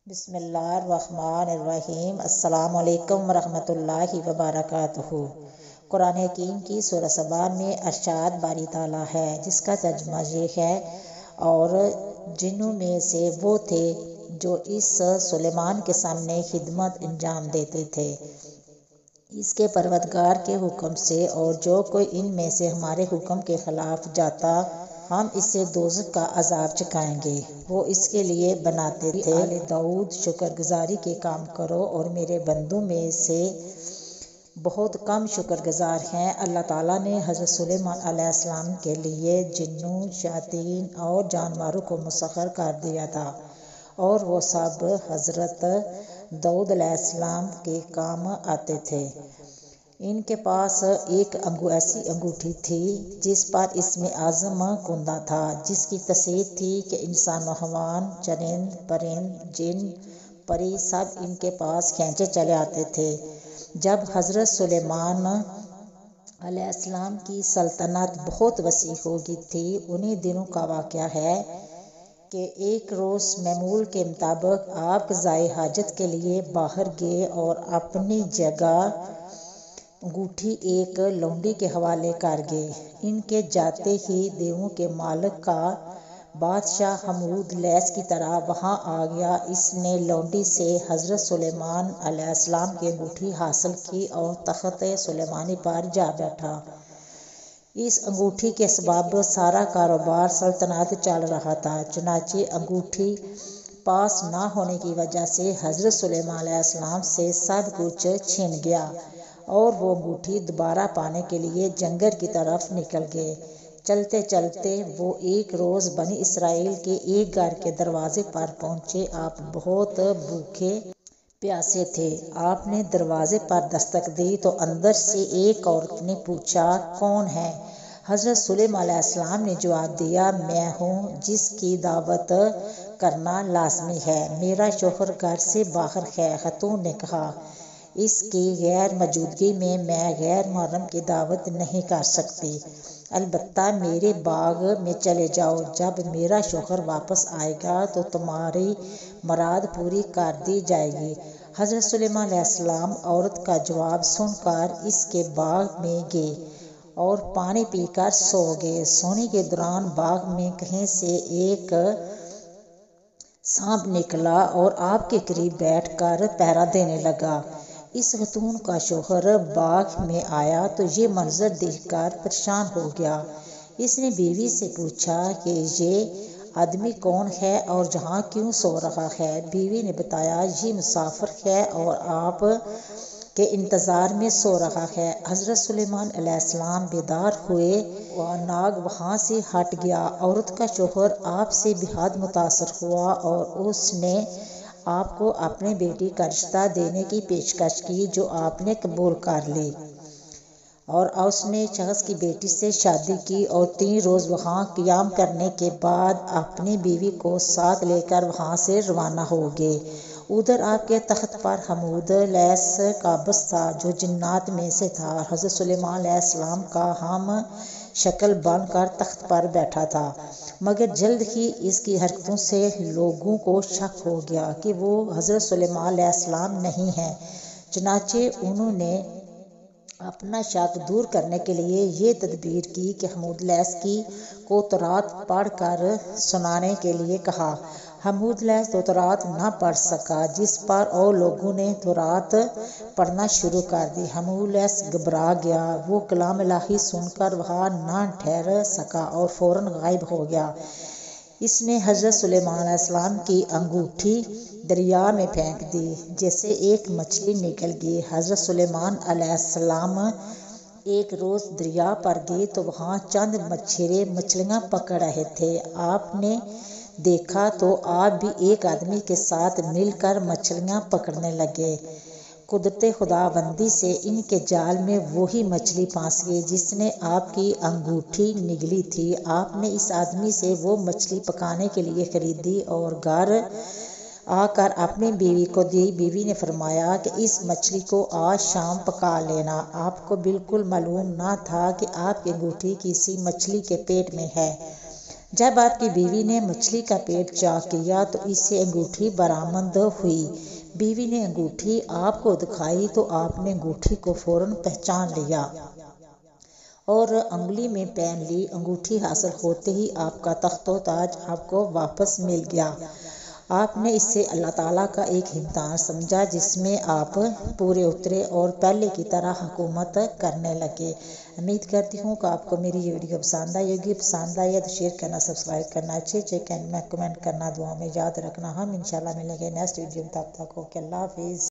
بسم اللہ الرحمن الرحیم۔ السلام علیکم ورحمۃ اللہ وبرکاتہ۔ قرآن حکیم کی سورہ سبا میں ارشاد باری تعالیٰ ہے، جس کا ترجمہ یہ ہے: اور جنوں میں سے وہ تھے جو اس سلیمان کے سامنے خدمت انجام دیتے تھے اس کے پروردگار کے حکم سے، اور جو کوئی ان میں سے ہمارے حکم کے خلاف جاتا ہم اسے دوزخ کا عذاب چکھائیں گے۔ وہ اس کے لیے بناتے تھے: آل داؤد، شکر گزاری کے کام کرو، اور میرے بندوں میں سے بہت کم شکر گزار ہیں۔ اللہ تعالیٰ نے حضرت سلیمان علیہ السلام کے لیے جنوں، شیاطین اور جانوروں کو مسخر کر دیا تھا، اور وہ سب حضرت داؤد علیہ السلام کے کام آتے تھے۔ ان کے پاس ایک ایسی انگوٹھی تھی جس پر اسم اعظم کندہ تھا، جس کی تاثیر تھی کہ انسان و حیوان، چرند پرند، جن پری سب ان کے پاس کھینچے چلے آتے تھے۔ جب حضرت سلیمان علیہ السلام کی سلطنت بہت وسیع ہو گئی تھی، انہی دنوں کا واقعہ ہے کہ ایک روز معمول کے مطابق آپ قضائے حاجت کے لیے باہر گئے اور اپنی جگہ انگوٹھی ایک لونڈی کے حوالے کر گئے۔ ان کے جاتے ہی دیووں کے مالک کا بادشاہ حمود لیس کی طرح وہاں آ گیا۔ اس نے لونڈی سے حضرت سلیمان علیہ السلام کی انگوٹھی حاصل کی اور تخت سلیمانی پر جا بیٹھا۔ اس انگوٹھی کے سبب سارا کاروبار سلطنت چل رہا تھا، چنانچہ انگوٹھی پاس نہ ہونے کی وجہ سے حضرت سلیمان علیہ السلام سے سب کچھ چھن گیا، اور وہ انگوٹھی دوبارہ پانے کے لیے جنگل کی طرف نکل گئے۔ چلتے چلتے وہ ایک روز بنی اسرائیل کے ایک گھر کے دروازے پر پہنچے۔ آپ بہت بھوکے پیاسے تھے۔ آپ نے دروازے پر دستک دی تو اندر سے ایک عورت نے پوچھا: کون ہے؟ حضرت سلیمان علیہ السلام نے جواب دیا: میں ہوں جس کی دعوت کرنا لازمی ہے، میرا شوہر گھر سے باہر ہے۔ خاتون نے کہا: اس کی غیر موجودگی میں غیر محرم کی دعوت نہیں کر سکتی، البتہ میرے باغ میں چلے جاؤ، جب میرا شوہر واپس آئے گا تو تمہاری مراد پوری کر دی جائے گی۔ حضرت سلیمان علیہ السلام عورت کا جواب سن کر اس کے باغ میں گئے اور پانی پی کر سو گئے۔ سونے کے دوران باغ میں کہیں سے ایک سانپ نکلا اور آپ کے قریب بیٹھ کر پہرا دینے لگا۔ اس خاتون کا شوہر باغ میں آیا تو یہ منظر دیکھ کر پریشان ہو گیا۔ اس نے بیوی سے پوچھا کہ یہ آدمی کون ہے اور یہاں کیوں سو رہا ہے؟ بیوی نے بتایا: یہ مسافر ہے اور آپ کے انتظار میں سو رہا ہے۔ حضرت سلیمان علیہ السلام بیدار ہوئے، وہ ناگ وہاں سے ہٹ گیا۔ عورت کا شوہر آپ سے بےحد متاثر ہوا اور اس نے آپ کو اپنی بیٹی کا رشتہ دینے کی پیشکش کی، جو آپ نے قبول کر لی، اور اس نے شخص کی بیٹی سے شادی کی اور 3 روز وہاں قیام کرنے کے بعد اپنی بیوی کو ساتھ لے کر وہاں سے روانہ ہو گئے۔ ادھر آپ کے تخت پر حمود لیس قابض تھا، جو جنات میں سے تھا۔ حضرت سلیمان علیہ السلام کا ہم شکل بن کر تخت پر بیٹھا تھا، مگر جلد ہی اس کی حرکتوں سے لوگوں کو شک ہو گیا کہ وہ حضرت سلیمان علیہ السلام نہیں ہیں۔ چنانچہ انہوں نے اپنا شک دور کرنے کے لیے یہ تدبیر کی کہ حمود لیس کو تورات پڑھ کر سنانے کے لیے کہا۔ حمود لیس تو تورات نہ پڑھ سکا، جس پر اور لوگوں نے تورات پڑھنا شروع کر دی۔ حمود لیس گھبرا گیا، وہ کلام الہی سن کر وہاں نہ ٹھہر سکا اور فوراً غائب ہو گیا۔ اس نے حضرت سلیمان علیہ السلام کی انگوٹھی دریا میں پھینک دی، جس سے ایک مچھلی نکل گئی۔ حضرت سلیمان علیہ السلام ایک روز دریا پر گئے تو وہاں چند مچھرے مچھلیاں پکڑ رہے تھے۔ آپ نے دیکھا تو آپ بھی ایک آدمی کے ساتھ مل کر مچھلیاں پکڑنے لگے۔ قدرت خداوندی سے ان کے جال میں وہی مچھلی پھنس گئی جس نے آپ کی انگوٹھی نگلی تھی۔ آپ نے اس آدمی سے وہ مچھلی پکانے کے لیے خریدی اور گھر آ کر اپنی بیوی کو دی۔ بیوی نے فرمایا کہ اس مچھلی کو آج شام پکا لینا۔ آپ کو بالکل معلوم نہ تھا کہ آپ کی انگوٹھی کسی مچھلی کے پیٹ میں ہے۔ جب آپ کی بیوی نے مچھلی کا پیٹ چاک کیا تو اس سے انگوٹھی برآمد ہوئی۔ بیوی نے انگوٹھی آپ کو دکھائی تو آپ نے انگوٹھی کو فوراً پہچان لیا اور انگلی میں پہن لی۔ انگوٹھی حاصل ہوتے ہی آپ کا تخت و تاج آپ کو واپس مل گیا۔ آپ نے اسے اللہ تعالیٰ کا ایک امتحان سمجھا جس میں آپ پورے اترے اور پہلے کی طرح حکومت کرنے لگے۔ امید کرتی ہوں کہ آپ کو میری یہ ویڈیو پسند آئی ہوگی۔ پسند آئی ہے تو شیئر کرنا، سبسکرائب کرنا، اچھے میں کمنٹ کرنا، دعا میں یاد رکھنا۔ ہم انشاءاللہ ملیں گے نیکسٹ ویڈیو میں، تب تک اوکے، اللہ حافظ۔